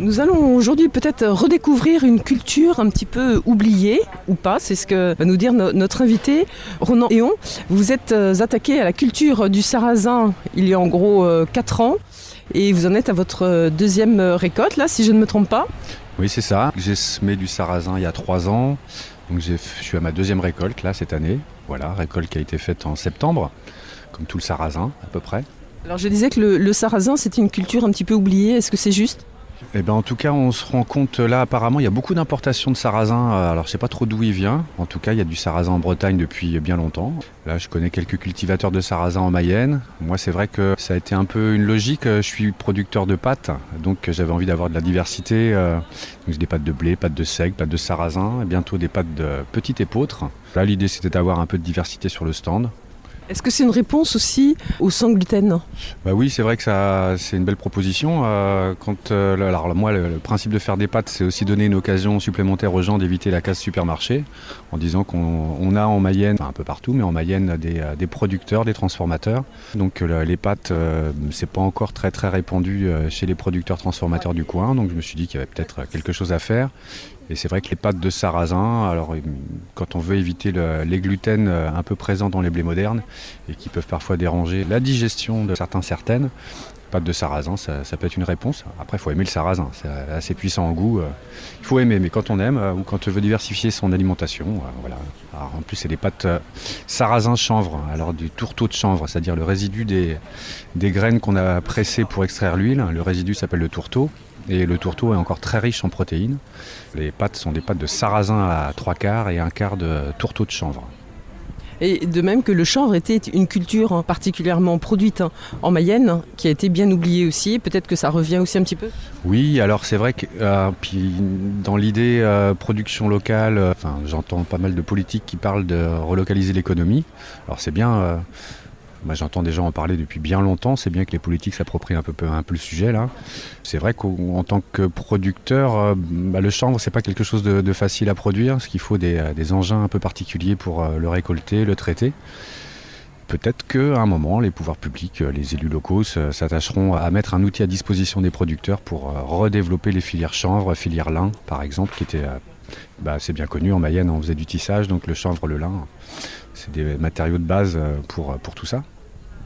Nous allons aujourd'hui peut-être redécouvrir une culture un petit peu oubliée, ou pas, c'est ce que va nous dire notre invité, Ronan Héon. Vous êtes attaqué à la culture du sarrasin il y a en gros 4 ans, et vous en êtes à votre deuxième récolte, là, si je ne me trompe pas. Oui, c'est ça. J'ai semé du sarrasin il y a 3 ans, donc je suis à ma deuxième récolte, là, cette année. Voilà, récolte qui a été faite en septembre, comme tout le sarrasin, à peu près. Alors je disais que le sarrasin, c'est une culture un petit peu oubliée, est-ce que c'est juste ? Eh ben, en tout cas, on se rend compte là, apparemment, il y a beaucoup d'importations de sarrasin. Alors, je ne sais pas trop d'où il vient. En tout cas, il y a du sarrasin en Bretagne depuis bien longtemps. Là, je connais quelques cultivateurs de sarrasin en Mayenne. Moi, c'est vrai que ça a été un peu une logique. Je suis producteur de pâtes, donc j'avais envie d'avoir de la diversité. Donc, j'ai des pâtes de blé, pâtes de seigle, pâtes de sarrasin, et bientôt des pâtes de petite épeautre. Là, l'idée, c'était d'avoir un peu de diversité sur le stand. Est-ce que c'est une réponse aussi au sans gluten ? Bah oui, c'est vrai que c'est une belle proposition. Alors moi, le principe de faire des pâtes, c'est aussi donner une occasion supplémentaire aux gens d'éviter la case supermarché, en disant qu'on a en Mayenne, enfin un peu partout, mais en Mayenne des producteurs, des transformateurs. Donc les pâtes, c'est pas encore très très répandu chez les producteurs transformateurs du coin. Donc je me suis dit qu'il y avait peut-être quelque chose à faire. Et c'est vrai que les pâtes de sarrasin, alors quand on veut éviter les gluten un peu présents dans les blés modernes et qui peuvent parfois déranger la digestion de certaines, pâtes de sarrasin, ça peut être une réponse. Après, il faut aimer le sarrasin, c'est assez puissant en goût. Il faut aimer, mais quand on aime ou quand on veut diversifier son alimentation, voilà. Alors, en plus, c'est des pâtes sarrasin chanvre, alors du tourteau de chanvre, c'est-à-dire le résidu des graines qu'on a pressées pour extraire l'huile. Le résidu s'appelle le tourteau. Et le tourteau est encore très riche en protéines. Les pâtes sont des pâtes de sarrasin à 3/4 et 1/4 de tourteau de chanvre. Et de même que le chanvre était une culture particulièrement produite en Mayenne, qui a été bien oubliée aussi. Peut-être que ça revient aussi un petit peu ? Oui, alors c'est vrai que puis dans l'idée production locale, j'entends pas mal de politiques qui parlent de relocaliser l'économie. Alors c'est bien... Moi, j'entends des gens en parler depuis bien longtemps, c'est bien que les politiques s'approprient un peu le sujet là. C'est vrai qu'en tant que producteur, le chanvre c'est pas quelque chose de facile à produire, parce qu'il faut des engins un peu particuliers pour le récolter, le traiter. Peut-être qu'à un moment, les pouvoirs publics, les élus locaux s'attacheront à mettre un outil à disposition des producteurs pour redévelopper les filières chanvre, filière lin par exemple, qui était c'est bien connu en Mayenne, on faisait du tissage, donc le chanvre, le lin, c'est des matériaux de base pour tout ça.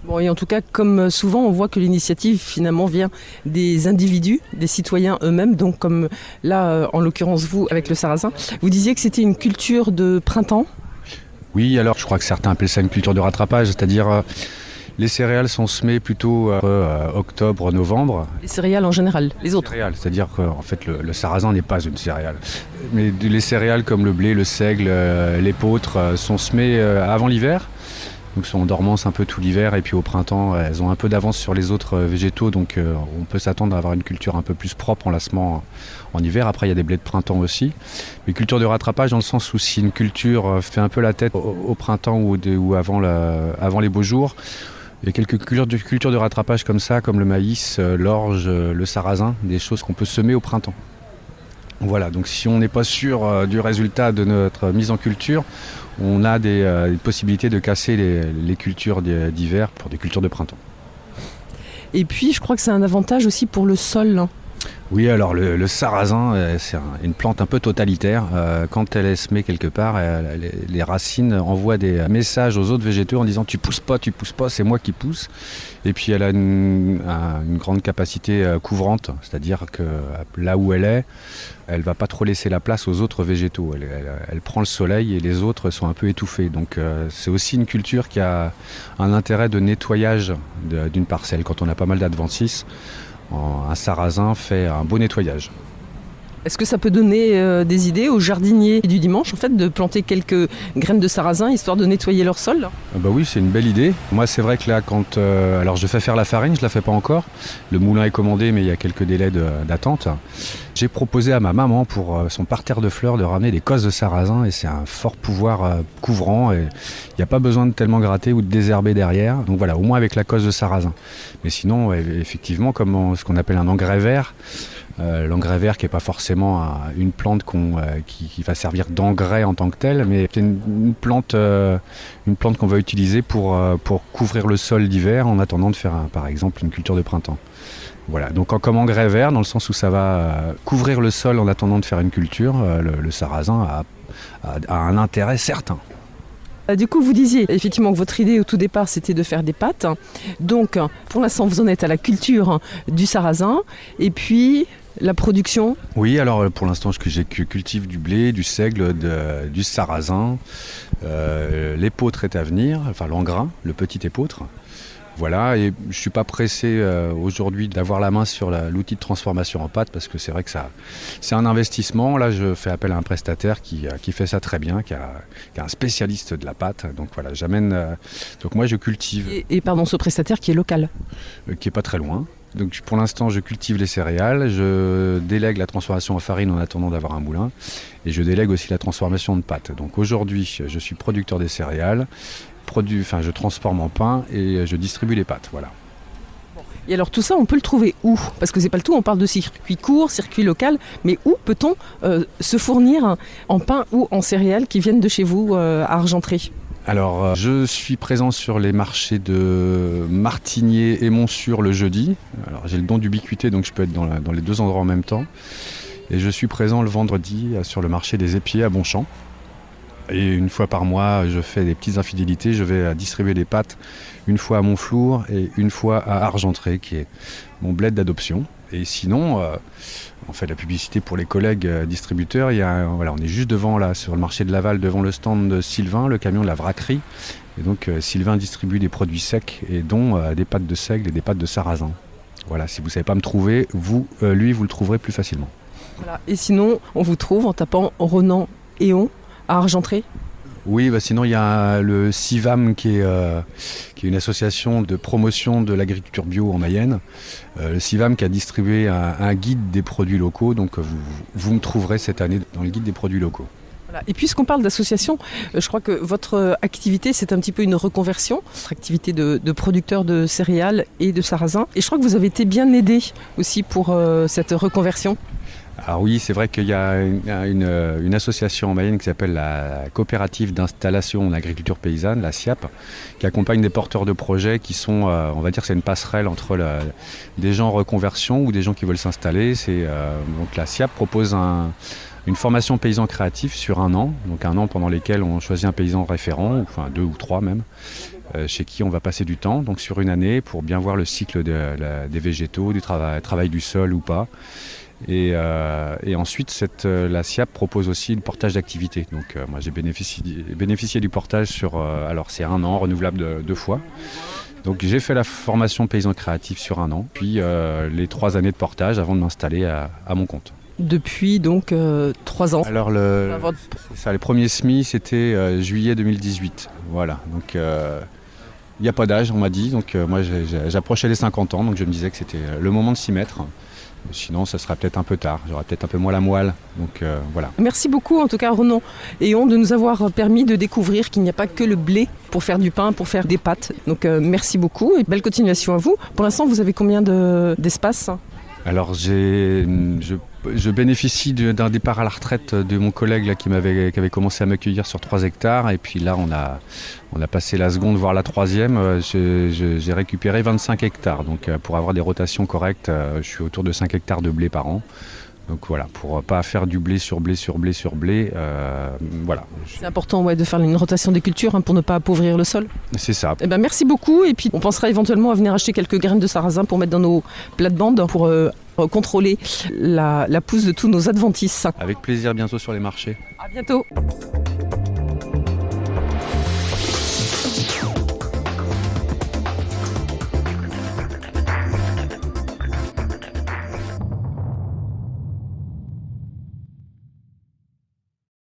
Bon, et en tout cas, comme souvent, on voit que l'initiative finalement vient des individus, des citoyens eux-mêmes. Donc comme là, en l'occurrence vous, avec le sarrasin, vous disiez que c'était une culture de printemps ? Oui, alors je crois que certains appellent ça une culture de rattrapage, c'est-à-dire les céréales sont semées plutôt octobre, novembre. Les céréales en général, les autres ? Céréales, c'est-à-dire qu'en fait le sarrasin n'est pas une céréale. Mais les céréales comme le blé, le seigle, l'épeautre sont semées avant l'hiver. Donc sont en dormance un peu tout l'hiver et puis au printemps elles ont un peu d'avance sur les autres végétaux, donc on peut s'attendre à avoir une culture un peu plus propre en lassement en hiver. Après il y a des blés de printemps aussi, mais culture de rattrapage dans le sens où si une culture fait un peu la tête au printemps ou avant les beaux jours, il y a quelques cultures de rattrapage comme ça, comme le maïs, l'orge, le sarrasin, des choses qu'on peut semer au printemps. Voilà, donc si on n'est pas sûr du résultat de notre mise en culture, on a des possibilités de casser les cultures d'hiver pour des cultures de printemps. Et puis, je crois que c'est un avantage aussi pour le sol. Oui, alors le sarrasin, c'est une plante un peu totalitaire. Quand elle est semée quelque part, les racines envoient des messages aux autres végétaux en disant « tu pousses pas, c'est moi qui pousse ». Et puis elle a une grande capacité couvrante, c'est-à-dire que là où elle est, elle va pas trop laisser la place aux autres végétaux. Elle prend le soleil et les autres sont un peu étouffés. Donc c'est aussi une culture qui a un intérêt de nettoyage d'une parcelle. Quand on a pas mal d'adventices, un sarrasin fait un beau nettoyage. Est-ce que ça peut donner des idées aux jardiniers du dimanche, en fait, de planter quelques graines de sarrasin, histoire de nettoyer leur sol ? Oui, c'est une belle idée. Moi, c'est vrai que là, alors je fais faire la farine, je la fais pas encore. Le moulin est commandé, mais il y a quelques délais d'attente. J'ai proposé à ma maman, pour son parterre de fleurs, de ramener des cosses de sarrasin, et c'est un fort pouvoir couvrant. Et il n'y a pas besoin de tellement gratter ou de désherber derrière. Donc voilà, au moins avec la cosse de sarrasin. Mais sinon, effectivement, comme ce qu'on appelle un engrais vert, l'engrais vert qui n'est pas forcément une plante qui va servir d'engrais en tant que telle, mais c'est une plante qu'on va utiliser pour couvrir le sol d'hiver en attendant de faire par exemple une culture de printemps. Voilà, donc comme engrais vert, dans le sens où ça va couvrir le sol en attendant de faire une culture, le sarrasin a un intérêt certain. Du coup, vous disiez effectivement que votre idée au tout départ, c'était de faire des pâtes. Donc, pour l'instant, vous en êtes à la culture du sarrasin. Et puis, la production. Oui, alors pour l'instant, je cultive du blé, du seigle, du sarrasin. L'épeautre est à venir, enfin l'engrain, le petit épeautre. Voilà, et je ne suis pas pressé aujourd'hui d'avoir la main sur l'outil de transformation en pâte parce que c'est vrai que c'est un investissement. Là, je fais appel à un prestataire qui fait ça très bien, qui est un spécialiste de la pâte. Donc voilà, donc moi, je cultive. Et pardon, ce prestataire qui est local. Qui n'est pas très loin. Donc pour l'instant, je cultive les céréales, je délègue la transformation en farine en attendant d'avoir un moulin et je délègue aussi la transformation de pâte. Donc aujourd'hui, je suis producteur des céréales. Je transforme en pain et je distribue les pâtes, voilà. Et alors tout ça, on peut le trouver où? Parce que c'est pas le tout, on parle de circuit court, circuit local, mais où peut-on se fournir en pain ou en céréales qui viennent de chez vous à Argentré? Alors, je suis présent sur les marchés de Martigné et Montsûrs le jeudi. Alors, j'ai le don d'ubiquité, donc je peux être dans les deux endroits en même temps. Et je suis présent le vendredi sur le marché des Épiers à Bonchamp. Et une fois par mois, je fais des petites infidélités. Je vais distribuer des pâtes une fois à Montflour et une fois à Argentré, qui est mon bled d'adoption. Et sinon, on fait de la publicité pour les collègues distributeurs. On est juste devant, là, sur le marché de Laval, devant le stand de Sylvain, le camion de la vraquerie. Et donc, Sylvain distribue des produits secs, et dont des pâtes de seigle et des pâtes de sarrasin. Voilà, si vous ne savez pas me trouver, lui, vous le trouverez plus facilement. Voilà. Et sinon, on vous trouve en tapant Ronan Héon à Argentré? Oui, sinon il y a le CIVAM qui est une association de promotion de l'agriculture bio en Mayenne. Le CIVAM qui a distribué un guide des produits locaux, donc vous me trouverez cette année dans le guide des produits locaux. Voilà. Et puisqu'on parle d'association, je crois que votre activité, c'est un petit peu une reconversion, votre activité de producteur de céréales et de sarrasin. Et je crois que vous avez été bien aidé aussi pour cette reconversion. Alors oui, c'est vrai qu'il y a une association en Mayenne qui s'appelle la Coopérative d'installation en agriculture paysanne, la SIAP, qui accompagne des porteurs de projets qui sont, on va dire que c'est une passerelle entre des gens en reconversion ou des gens qui veulent s'installer. Donc la SIAP propose une formation paysan créatif sur 1 an, donc 1 an pendant lesquels on choisit un paysan référent, enfin 2 ou 3 même, chez qui on va passer du temps, donc sur une année pour bien voir le cycle des végétaux, du travail du sol ou pas. Et ensuite, la SIAP propose aussi le portage d'activité. Donc moi j'ai bénéficié du portage alors c'est 1 an, renouvelable 2 fois. Donc j'ai fait la formation paysan créatif sur 1 an, puis les 3 années de portage avant de m'installer à mon compte. Depuis donc 3 ans. Alors les premiers semis c'était juillet 2018. Voilà, donc il n'y a pas d'âge on m'a dit, donc moi j'approchais les 50 ans, donc je me disais que c'était le moment de s'y mettre. Sinon, ça sera peut-être un peu tard. J'aurai peut-être un peu moins la moelle. Donc voilà. Merci beaucoup, en tout cas, Ronan Héon, de nous avoir permis de découvrir qu'il n'y a pas que le blé pour faire du pain, pour faire des pâtes. Donc merci beaucoup et belle continuation à vous. Pour l'instant, vous avez combien d'espace ? Alors, je bénéficie d'un départ à la retraite de mon collègue là, qui avait commencé à m'accueillir sur 3 hectares. Et puis là, on a passé la seconde, voire la 3e. J'ai récupéré 25 hectares. Donc, pour avoir des rotations correctes, je suis autour de 5 hectares de blé par an. Donc voilà, pour pas faire du blé sur blé sur blé sur blé, voilà. C'est important de faire une rotation des cultures pour ne pas appauvrir le sol. C'est ça. Eh ben, merci beaucoup et puis on pensera éventuellement à venir acheter quelques graines de sarrasin pour mettre dans nos plates-bandes pour contrôler la pousse de tous nos adventices. Avec plaisir bientôt sur les marchés. À bientôt.